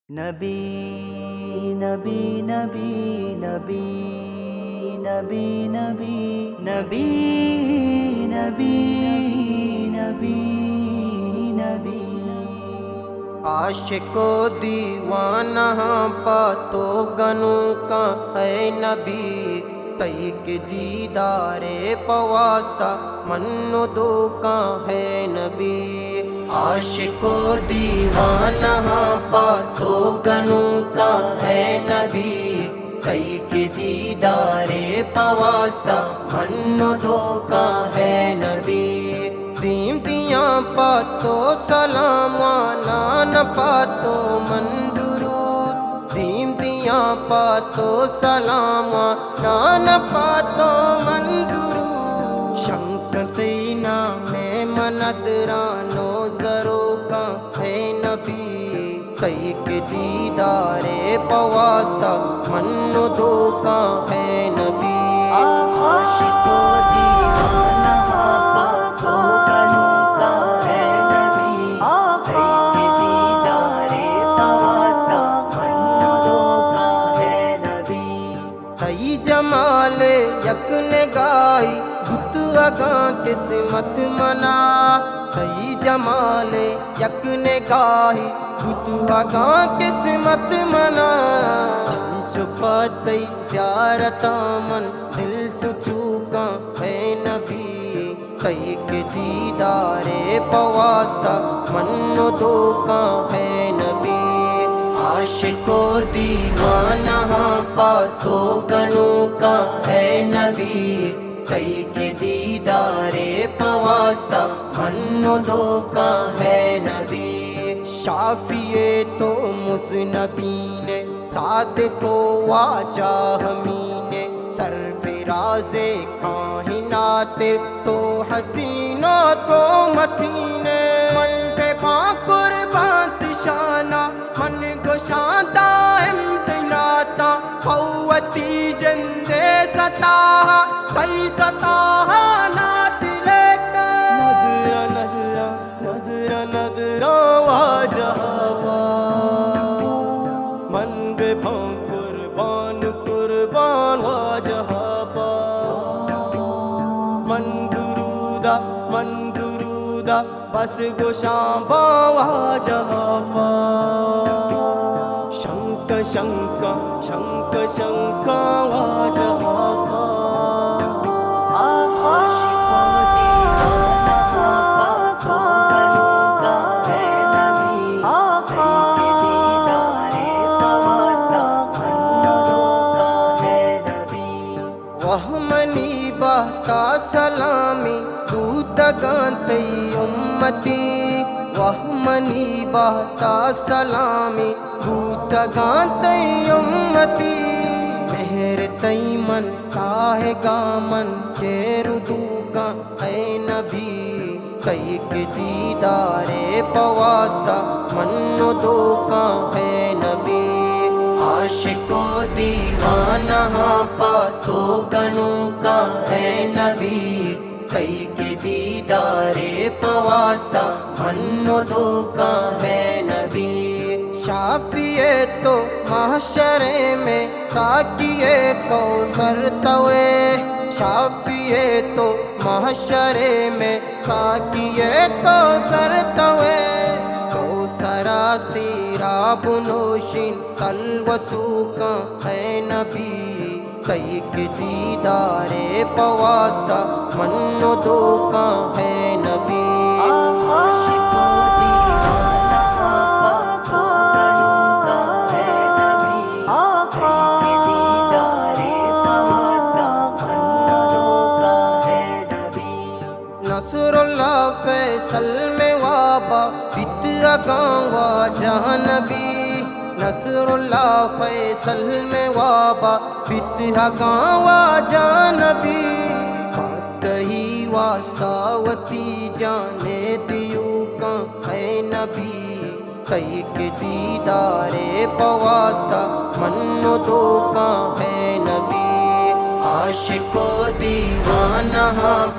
نبی نبی نبی نبی نبی نبی نبی نبی نبی نبی عاشق و دیوانہ پاتو گنوں کا ہے نبی، تئی کے دیدار پواسطہ من و دو کا ہے نبی۔ عاشق و دیوانہ پاتو گنوں کا ہے نبی، تئی کے دیدار پواسطہ من و دو کا ہے نبی۔ دیم دیاں پاتو سلام نان پاتو من درود، دیم دیاں پاتو سلام نان پاتو من درود۔ شنکتی نام مندرانو زرو کا ہے نبی، تئی کے دیدار پواسطہ من دو کا ہے نبی۔ عاشق و دیوانہ پاتو گنوں کا ہے نبی، تئی کے دیدار پواسطہ من و دو کا ہے نبی۔ تئی جمال یک نگاہی بت اگاں قسمت منا، تئی جمال یک نگاہی بت اگاں قسمت منا۔ چن چپاتی زیارت من دل سچوکا ہے نبی، تئی کے دیدار پواسطہ من دو کا ہے نبی۔ عاشق و دیوانہ پاتو گنوں کا ہے نبی، تئی کے دیدار پواسطہ من دو کا ہے نبی۔ شافی تو مذنبین صادق و واجہ ہمین، سرفراز کائنات تو حسینہ تو متین۔ من پہ پاں قربان تشانہ من گشادہ امتناتا، قوتی جندے ستاہ تئی ستاہ نات لے کر۔ نظرہ نظرہ نظرہ نظرہ واجہ پا، من بے پاں قربان قربان واجہ پا۔ من درودہ بس گشاں باں واجہ پا۔ شنک شنک شنک شنک واجہ پا۔ عاشق و دیوانہ پاتو گنوں کا ہے نبی، تئی کے دیدار پواسطہ من و دو کا ہے نبی۔ وہ منی بہتا سلامی دودگاں تئی امتی، وہ منی بہتا سلامی دودگاں تئی امتی۔ مہر تئی من ساہ گا من کے ردو کا ہے نبی، تئی کے دیدار پواسطہ من دو کا ہے نبی۔ عاشق و دیوانہ پاتو گنوں کا ہے نبی، تئی کے دیدار پواسطہ من دو کا ہے نبی۔ شافیے تو محشرے میں ساقیے کوثر توے، شافیے تو محشرے میں ساقیے کوثر توے۔ کوثرا سیراب نوشین تلوسو کا ہے نبی، تئی کے دیدار پواسطہ من دو کا ہے نبی۔ عاشق و دیوانہ پاتو گنوں کا ہے نبی، تئی کے دیدار پواسطہ من و دو کا ہے نبی۔ نصر اللہ فیصل میں وابا بت اگاں واجہ نبی، نصر اللہ فیصل میں وابا بت اگاں واجہ نبی۔ ہی واسطہ وتی جانے دیو کا ہے نبی، تئی کے دیدار پواسطہ من دو کا ہے نبی۔ عاشق و دیوانہ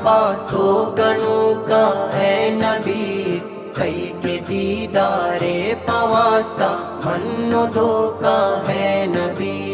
پاتو گنوں کا ہے نبی، تئی کے دیدار پواسطہ من و دو کا ہے نبی